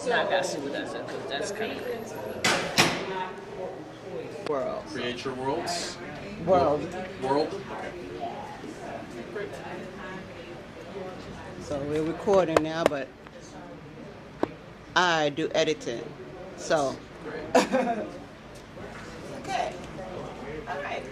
Not gotta see what that's at, because that's kind of crazy. World. Create your worlds. World. World. Okay. Great. So we're recording now, but I do editing. So. Great. Okay. All right.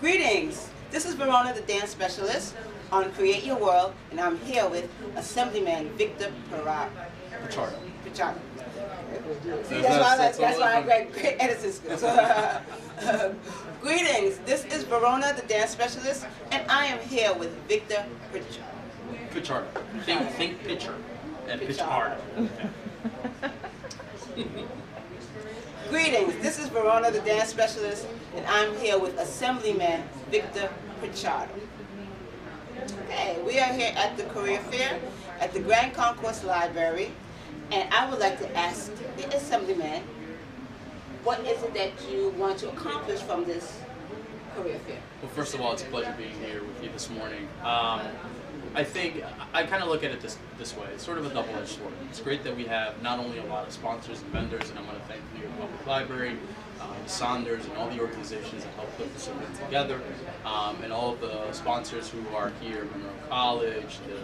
Greetings. This is Verona, the dance specialist on Create Your World, and I'm here with Assemblyman Victor Pichardo. Pichardo. See, that's why I got great editing skills. Greetings. This is Verona, the dance specialist, and I am here with Victor Pichardo. Pichardo. Think picture and Pichardo. Greetings. This is Verona, the dance specialist, and I'm here with Assemblyman Victor Pichardo. Okay, we are here at the career fair at the Grand Concourse Library, and I would like to ask the Assemblyman, what is it that you want to accomplish from this career fair? Well, first of all, it's a pleasure being here with you this morning. I think I kind of look at it this way. It's sort of a double-edged sword. It's great that we have not only a lot of sponsors and vendors, and I want to thank the New York Public Library, Saunders, and all the organizations that help put this event together, and all of the sponsors who are here, Monroe College, the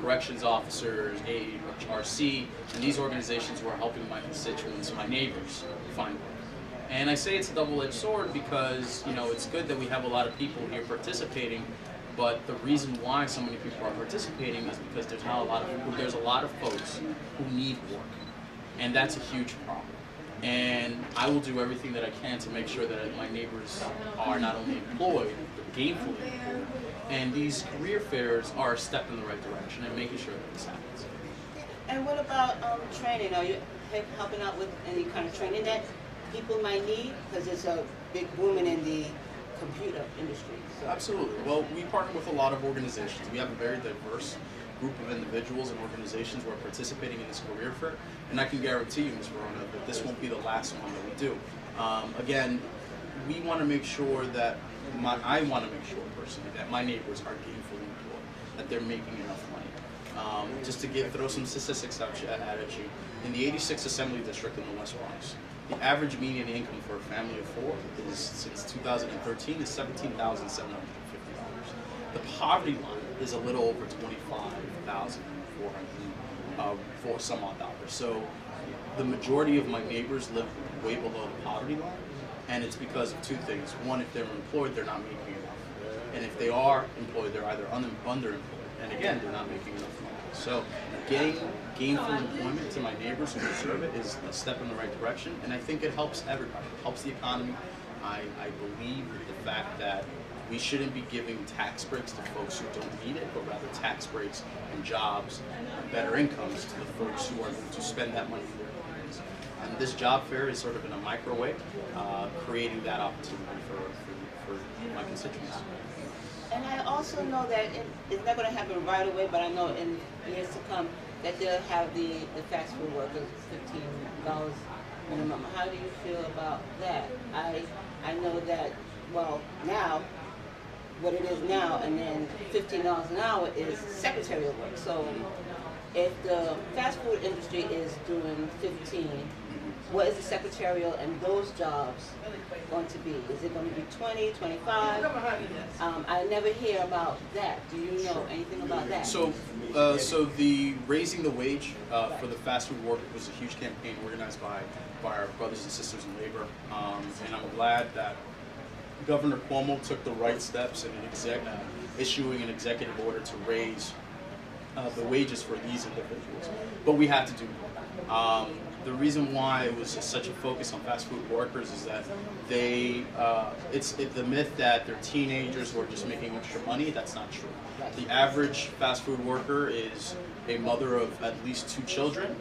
corrections officers, AHRC, and these organizations who are helping my constituents, my neighbors, find work. And I say it's a double-edged sword because, you know, it's good that we have a lot of people here participating, but the reason why so many people are participating is because there's a lot of folks who need work, and that's a huge problem. And I will do everything that I can to make sure that my neighbors are not only employed, but gainfully employed. And these career fairs are a step in the right direction and making sure that this happens. And what about training? Are you helping out with any kind of training that people might need? Because there's a big booming in the computer industry. So. Absolutely. Well, we partner with a lot of organizations. We have a very diverse group of individuals and organizations who are participating in this career fair, and I can guarantee you, Ms. Verona, that this won't be the last one that we do. Again, we want to make sure that I want to make sure personally that my neighbors are gainfully employed, that they're making enough money. Just to throw some statistics at you, in the 86th Assembly District in the West Bronx, the average median income for a family of four is, since 2013, is $17,750. The poverty line is a little over $25,400 for some odd dollars. So the majority of my neighbors live way below the poverty line, and it's because of two things. One, if they're employed, they're not making enough. And if they are employed, they're either underemployed. And again, they're not making enough money. So getting gainful employment to my neighbors who deserve it is a step in the right direction, and I think it helps everybody. It helps the economy. I believe in the fact that we shouldn't be giving tax breaks to folks who don't need it, but rather tax breaks and jobs and better incomes to the folks who are going to spend that money for their communities. And this job fair is sort of in a microwave, creating that opportunity for my constituents. And I also know that it's not going to happen right away, but I know in years to come that they'll have the fast food workers $15 minimum. How do you feel about that? I know that, well, now, what it is now, and then $15 an hour is secretarial work. So if the fast food industry is doing 15, what is the secretarial and those jobs going to be? Is it going to be 20, 25? I never hear about that. Do you know anything about that? So the raising the wage for the fast food worker was a huge campaign organized by our brothers and sisters in labor, and I'm glad that Governor Cuomo took the right steps in issuing an executive order to raise the wages for these individuals. But we have to do more. The reason why it was such a focus on fast food workers is that it's the myth that they're teenagers who are just making extra money. That's not true. The average fast food worker is a mother of at least 2 children,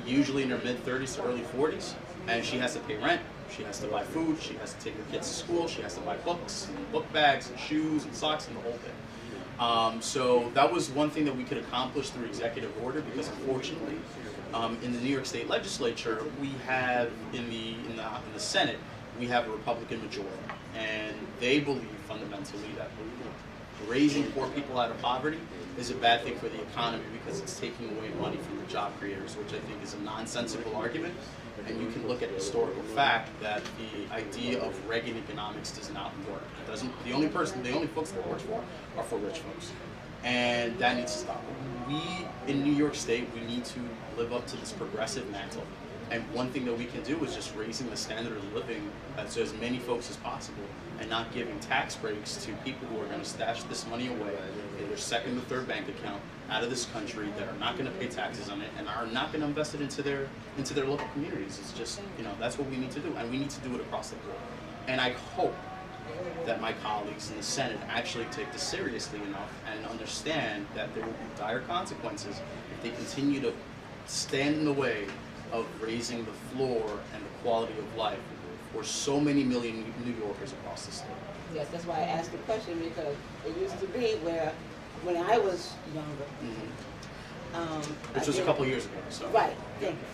usually in her mid-30s to early 40s, and she has to pay rent, she has to buy food, she has to take her kids to school, she has to buy books, and book bags, and shoes, and socks, and the whole thing. So that was one thing that we could accomplish through executive order, because unfortunately, in the New York State Legislature, we have in the Senate, we have a Republican majority, and they believe fundamentally that raising poor people out of poverty is a bad thing for the economy because it's taking away money from the job creators, which I think is a nonsensical argument. And you can look at historical fact that the idea of Reagan economics does not work. It doesn't. The only folks that it works for are for rich folks, and that needs to stop. We in New York State, we need to live up to this progressive mantle. And one thing that we can do is just raising the standard of living to as many folks as possible, and not giving tax breaks to people who are going to stash this money away in their second or third bank account out of this country, that are not going to pay taxes on it and are not going to invest it into their local communities. It's just, that's what we need to do, and we need to do it across the board. And I hope that my colleagues in the Senate actually take this seriously enough and understand that there will be dire consequences if they continue to stand in the way of raising the floor and the quality of life for so many million New Yorkers across the state. Yes, that's why I asked the question, because it used to be where, when I was younger, which was a couple years ago. So. Right, thank you.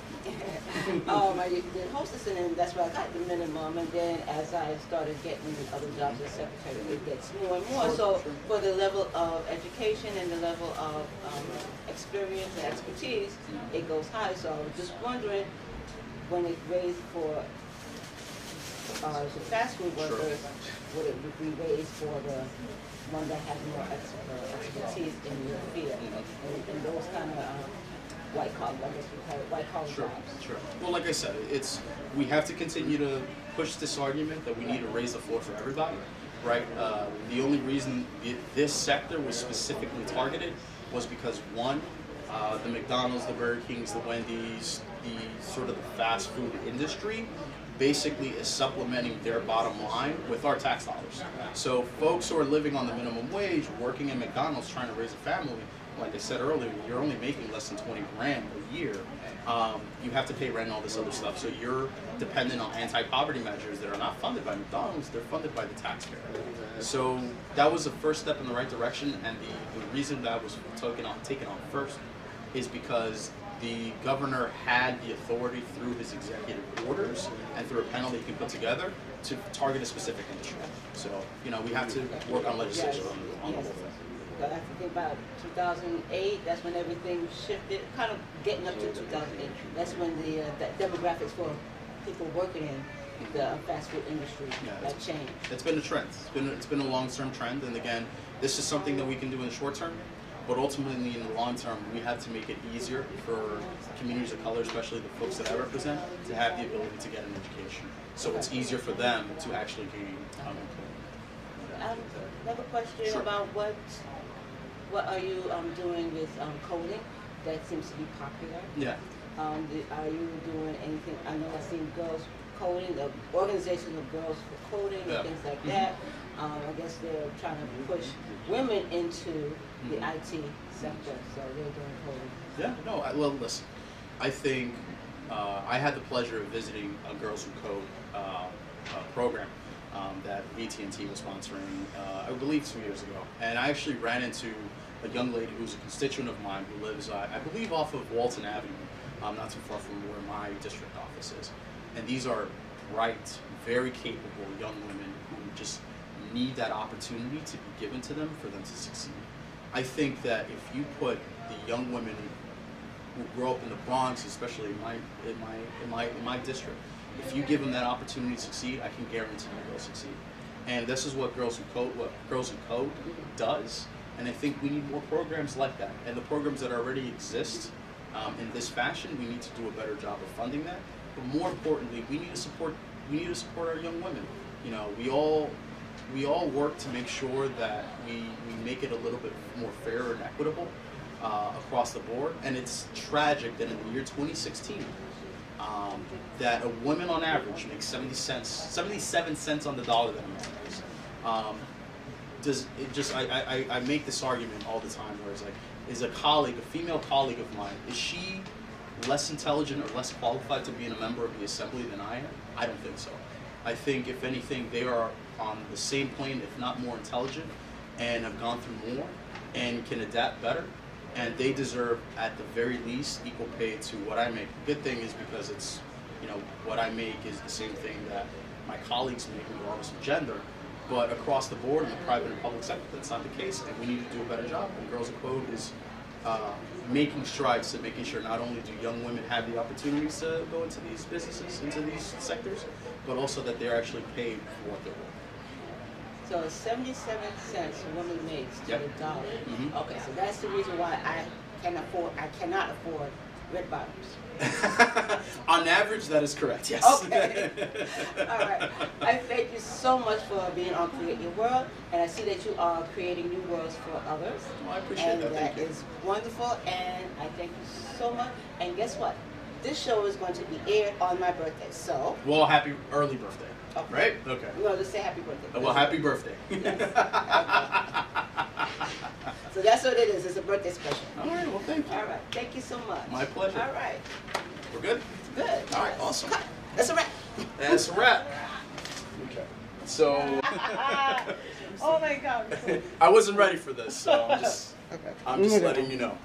I did hostess, and then that's where I got the minimum, and then as I started getting other jobs as secretary, it gets more and more. So for the level of education and the level of experience and expertise, it goes high. So I was just wondering, when it raised for the fast food workers, would it be raised for the one that has more expertise in your field, and those kind of white collar, I guess we call it white collar jobs. Sure. Well, like I said, we have to continue to push this argument that we need to raise the floor for everybody, right? The only reason this sector was specifically targeted was because one, the McDonald's, the Burger Kings, the Wendy's, the sort of the fast food industry basically is supplementing their bottom line with our tax dollars. So folks who are living on the minimum wage, working at McDonald's, trying to raise a family, like I said earlier, you're only making less than 20 grand a year. You have to pay rent and all this other stuff. So you're dependent on anti-poverty measures that are not funded by McDonald's, they're funded by the taxpayer. So that was the first step in the right direction, and the reason that was taken on first is because the governor had the authority through his executive orders and through a panel that he can put together to target a specific industry. So, we have to work on legislation on the whole thing. I think about 2008, that's when everything shifted, kind of getting up to 2008. That's when the demographics for people working in the fast food industry that changed. It's been a trend. It's been a long-term trend, and again, this is something that we can do in the short term, but ultimately in the long term, we have to make it easier for communities of color, especially the folks that I represent, to have the ability to get an education. So it's easier for them to actually gain employment. Another question about what are you doing with coding? That seems to be popular. Yeah. Are you doing anything? I know I've seen girls coding, the organization of girls for coding and things like that. I guess they're trying to push women into the IT sector, so they're doing coding. Yeah, no, well, listen, I think I had the pleasure of visiting a Girls Who Code program that AT&T was sponsoring, I believe 2 years ago. And I actually ran into a young lady who's a constituent of mine who lives, I believe, off of Walton Avenue, not too far from where my district office is. And these are bright, very capable young women who just need that opportunity to be given to them for them to succeed. I think that if you put the young women who grow up in the Bronx, especially in my district, if you give them that opportunity to succeed, I can guarantee you they'll succeed. And this is what Girls Who Code does. And I think we need more programs like that. And the programs that already exist in this fashion, we need to do a better job of funding that. But more importantly, we need to support our young women. We all work to make sure that we make it a little bit more fair and equitable across the board. And it's tragic that in the year 2016, that a woman on average makes 77 cents on the dollar that a man makes. I make this argument all the time where it's like, is a female colleague of mine, is she less intelligent or less qualified to be a member of the assembly than I am? I don't think so. I think, if anything, they are on the same plane, if not more intelligent, and have gone through more and can adapt better. And they deserve, at the very least, equal pay to what I make. The good thing is because it's, what I make is the same thing that my colleagues make regardless of gender. But across the board in the private and public sector, that's not the case, and we need to do a better job. And Girls of Code is making strides to making sure not only do young women have the opportunities to go into these businesses, into these sectors, but also that they're actually paid for what they're worth. So 77 cents a woman makes to Yep. the dollar. Mhm. Okay, so that's the reason why I cannot afford red bottoms. On average, that is correct, yes. Okay. All right. I thank you so much for being on Create Your World, and I see that you are creating new worlds for others. Well, I appreciate and that. Thank that you. is wonderful, and I thank you so much. And guess what? This show is going to be aired on my birthday, so. Well, happy early birthday. Okay. Right? Okay. We're going to say happy birthday. Well, happy birthday. Yes. So that's what it is. It's a birthday special. All right, well, thank you. All right. Thank you so much. My pleasure. All right. We're good? Good. All right, awesome. Cut. That's a wrap. That's a wrap. Okay. So, Oh my God. I wasn't ready for this, so Okay. I'm just letting you know.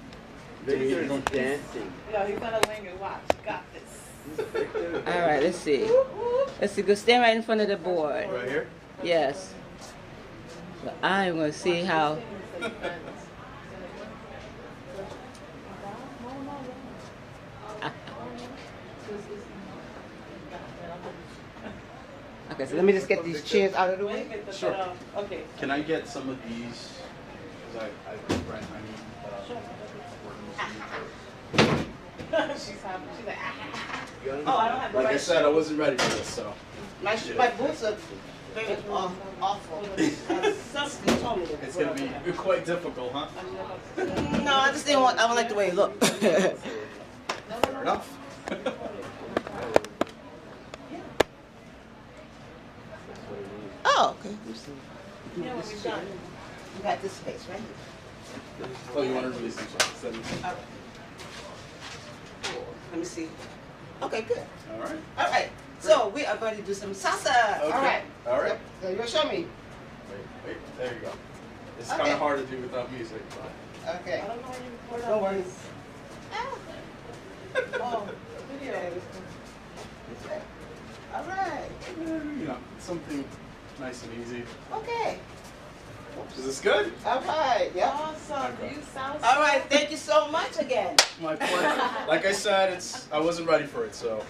Victor's dancing. No, he's gonna wing and watch. You got this. All right. Let's see. Let's see. Go stand right in front of the board. Right here? Yes. So I'm going to see how. Okay, so let me just get these chairs out of the way. Sure. Okay. Can I get some of these? Because I need She's happy. She's like, ah. Oh, I don't have the Like I right said, I wasn't ready for this, so. My boots are very awful. Something told me It's going to be quite difficult, huh? No, I just didn't want. I don't like the way it looked. Fair enough. Oh, okay. Let's see. Yeah, when we're done. You got this space, right? Oh, you want to release some stuff? All right. Let me see. Okay, good. All right. All right. So we are going to do some salsa. Okay. All right. All right. So you're gonna show me. Wait, there you go. It's Okay. kind of hard to do without music, but. Okay. I don't know how you record Don't on worry. this. Oh, video. All right. You know, something nice and easy. Okay. Is this good? All right. Yep. Awesome. Okay. You sound All right. Thank you so much again. My pleasure. Like I said, I wasn't ready for it, so.